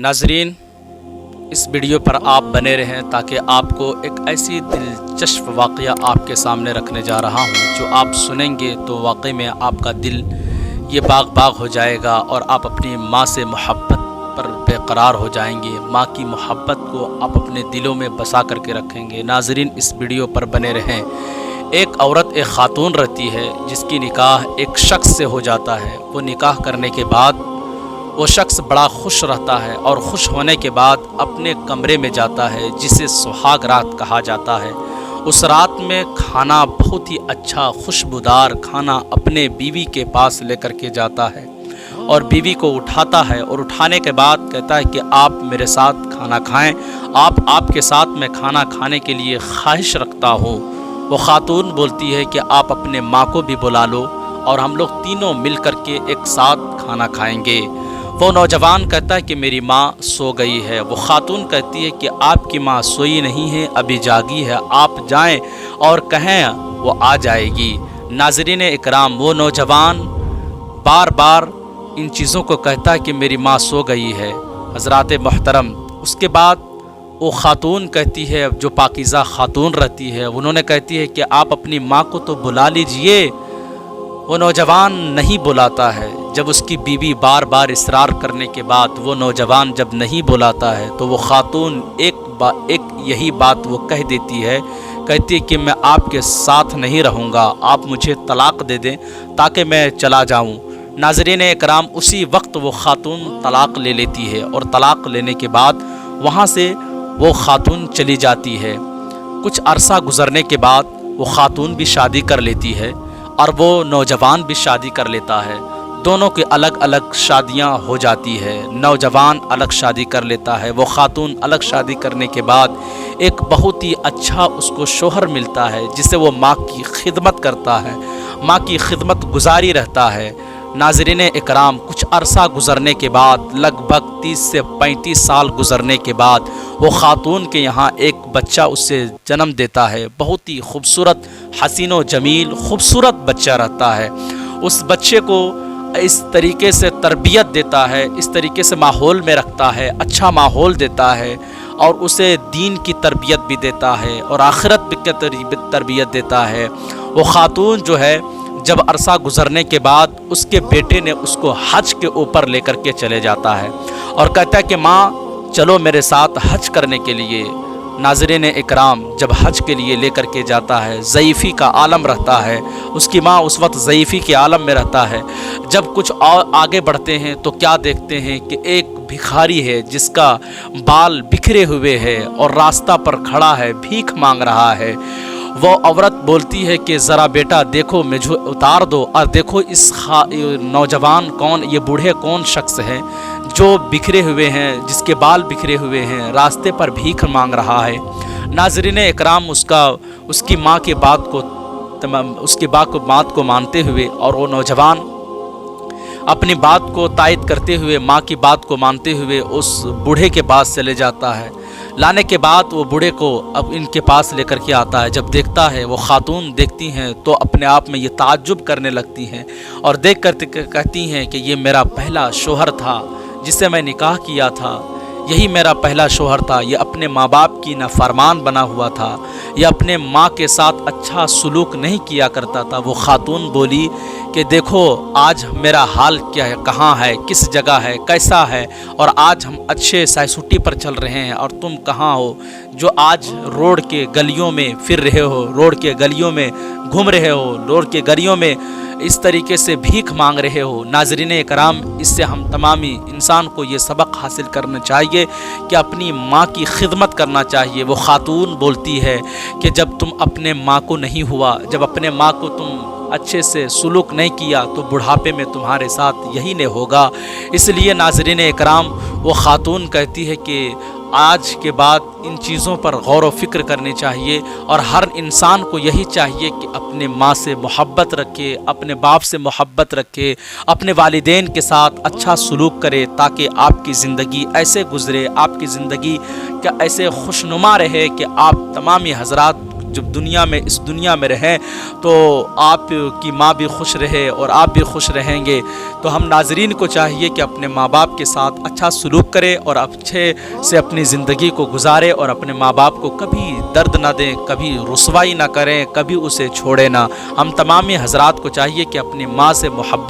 ناظرین، اس ویڈیو پر آپ بنے رہیں تاکہ آپ کو ایک ایسی دلچسپ واقعہ آپ کے سامنے رکھنے جا رہا ہوں جو آپ سنیں گے تو واقعی میں آپ کا دل یہ باغ باغ ہو جائے گا اور آپ اپنی ماں سے محبت پر بے قرار ہو جائیں گے۔ ماں کی محبت کو آپ اپنے دلوں میں بسا کر کے رکھیں گے۔ ناظرین، اس ویڈیو پر بنے رہیں۔ ایک عورت، ایک خاتون رہتی ہے جس کی نکاح ایک شخص سے ہو جاتا ہے۔ وہ نکاح کرنے کے بعد وہ شخص بڑا خوش رہتا ہے اور خوش ہونے کے بعد اپنے کمرے میں جاتا ہے جسے سہاگ رات کہا جاتا ہے۔ اس رات میں کھانا بہت ہی اچھا خوشبودار کھانا اپنے بیوی کے پاس لے کر کے جاتا ہے اور بیوی کو اٹھاتا ہے اور اٹھانے کے بعد کہتا ہے کہ آپ میرے ساتھ کھانا کھائیں، آپ کے ساتھ میں کھانا کھانے کے لیے خواہش رکھتا ہوں۔ وہ خاتون بولتی ہے کہ آپ اپنے ماں کو بھی بلا لو اور ہم لوگ تینوں مل کر کے ایک ساتھ کھانا کھائیں گے۔ وہ نوجوان کہتا ہے کہ میری ماں سو گئی ہے۔ وہ خاتون کہتی ہے کہ آپ کی ماں سوئی نہیں ہے، ابھی جاگی ہے، آپ جائیں اور کہیں وہ آ جائے گی۔ ناظرین اکرام، وہ نوجوان بار بار ان چیزوں کو کہتا ہے کہ میری ماں سو گئی ہے۔ حضرات محترم، اس کے بعد وہ خاتون کہتی ہے، جو پاکیزہ خاتون رہتی ہے، انہوں نے کہتی ہے کہ آپ اپنی ماں کو تو بلا لیجئے۔ وہ نوجوان نہیں بلاتا ہے۔ جب اس کی بیوی بار بار اصرار کرنے کے بعد وہ نوجوان جب نہیں بلاتا ہے تو وہ خاتون ایک یہی بات وہ کہہ دیتی ہے، کہتی ہے کہ میں آپ کے ساتھ نہیں رہوں گا، آپ مجھے طلاق دے دیں تاکہ میں چلا جاؤں۔ ناظرین اکرام، اسی وقت وہ خاتون طلاق لے لیتی ہے اور طلاق لینے کے بعد وہاں سے وہ خاتون چلی جاتی ہے۔ کچھ عرصہ گزرنے کے بعد وہ خاتون بھی شادی کر لیتی ہے اور وہ نوجوان بھی شادی کر لیتا ہے۔ دونوں کی الگ الگ شادیاں ہو جاتی ہے۔ نوجوان الگ شادی کر لیتا ہے، وہ خاتون الگ شادی کرنے کے بعد ایک بہت ہی اچھا اس کو شوہر ملتا ہے جسے وہ ماں کی خدمت کرتا ہے، ماں کی خدمت گزاری رہتا ہے۔ ناظرین اکرام، کچھ عرصہ گزرنے کے بعد لگ بھگ 30 سے 35 سال گزرنے کے بعد وہ خاتون کے یہاں ایک بچہ اس سے جنم دیتا ہے۔ بہت ہی خوبصورت، حسین و جمیل، خوبصورت بچہ رہتا ہے۔ اس بچے کو اس طریقے سے تربیت دیتا ہے، اس طریقے سے ماحول میں رکھتا ہے، اچھا ماحول دیتا ہے اور اسے دین کی تربیت بھی دیتا ہے اور آخرت کی تربیت دیتا ہے۔ وہ خاتون جو ہے، جب عرصہ گزرنے کے بعد اس کے بیٹے نے اس کو حج کے اوپر لے کر کے چلے جاتا ہے اور کہتا ہے کہ ماں چلو میرے ساتھ حج کرنے کے لیے۔ ناظرین اکرام، جب حج کے لیے لے کر کے جاتا ہے، ضعیفی کا عالم رہتا ہے، اس کی ماں اس وقت ضعیفی کے عالم میں رہتا ہے۔ جب کچھ اور آگے بڑھتے ہیں تو کیا دیکھتے ہیں کہ ایک بھکھاری ہے جس کا بال بکھرے ہوئے ہے اور راستہ پر کھڑا ہے، بھیک مانگ رہا ہے۔ وہ عورت بولتی ہے کہ ذرا بیٹا دیکھو، مجھے اتار دو اور دیکھو اس نوجوان کون، یہ بوڑھے کون شخص ہے جو بکھرے ہوئے ہیں، جس کے بال بکھرے ہوئے ہیں، راستے پر بھیک مانگ رہا ہے۔ ناظرین اکرام، اس کی ماں کی بات کو مانتے ہوئے اور وہ نوجوان اپنی بات کو تائید کرتے ہوئے، ماں کی بات کو مانتے ہوئے اس بوڑھے کے پاس چلے جاتا ہے۔ لانے کے بعد وہ بوڑھے کو اب ان کے پاس لے کر کے آتا ہے۔ جب دیکھتا ہے، وہ خاتون دیکھتی ہیں تو اپنے آپ میں یہ تعجب کرنے لگتی ہیں اور دیکھ کر کہتی ہیں کہ یہ میرا پہلا شوہر تھا جس سے میں نکاح کیا تھا، یہی میرا پہلا شوہر تھا۔ یہ اپنے ماں باپ کی نافرمان بنا ہوا تھا، یہ اپنے ماں کے ساتھ اچھا سلوک نہیں کیا کرتا تھا۔ وہ خاتون بولی کہ دیکھو آج میرا حال کیا ہے، کہاں ہے، کس جگہ ہے، کیسا ہے، اور آج ہم اچھے سائسوٹی پر چل رہے ہیں اور تم کہاں ہو جو آج روڈ کے گلیوں میں پھر رہے ہو، روڈ کے گلیوں میں گھوم رہے ہو، روڈ کے گلیوں میں اس طریقے سے بھیک مانگ رہے ہو۔ ناظرین اکرام، اس سے ہم تمامی انسان کو یہ سبق حاصل کرنا چاہیے کہ اپنی ماں کی خدمت کرنا چاہیے۔ وہ خاتون بولتی ہے کہ جب تم اپنے ماں کو نہیں ہوا، جب اپنے ماں کو تم اچھے سے سلوک نہیں کیا تو بڑھاپے میں تمہارے ساتھ یہی نہیں ہوگا۔ اس لیے ناظرین اکرام، وہ خاتون کہتی ہے کہ آج کے بعد ان چیزوں پر غور و فکر کرنی چاہیے اور ہر انسان کو یہی چاہیے کہ اپنے ماں سے محبت رکھے، اپنے باپ سے محبت رکھے، اپنے والدین کے ساتھ اچھا سلوک کرے تاکہ آپ کی زندگی ایسے گزرے، آپ کی زندگی کا ایسے خوشنما رہے کہ آپ تمامی حضرات جب اس دنیا میں رہیں تو آپ کی ماں بھی خوش رہے اور آپ بھی خوش رہیں گے۔ تو ہم ناظرین کو چاہیے کہ اپنے ماں باپ کے ساتھ اچھا سلوک کرے اور اچھے سے اپنی زندگی کو گزارے اور اپنے ماں باپ کو کبھی درد نہ دیں، کبھی رسوائی نہ کریں، کبھی اسے چھوڑے نہ۔ ہم تمامی حضرات کو چاہیے کہ اپنی ماں سے محبت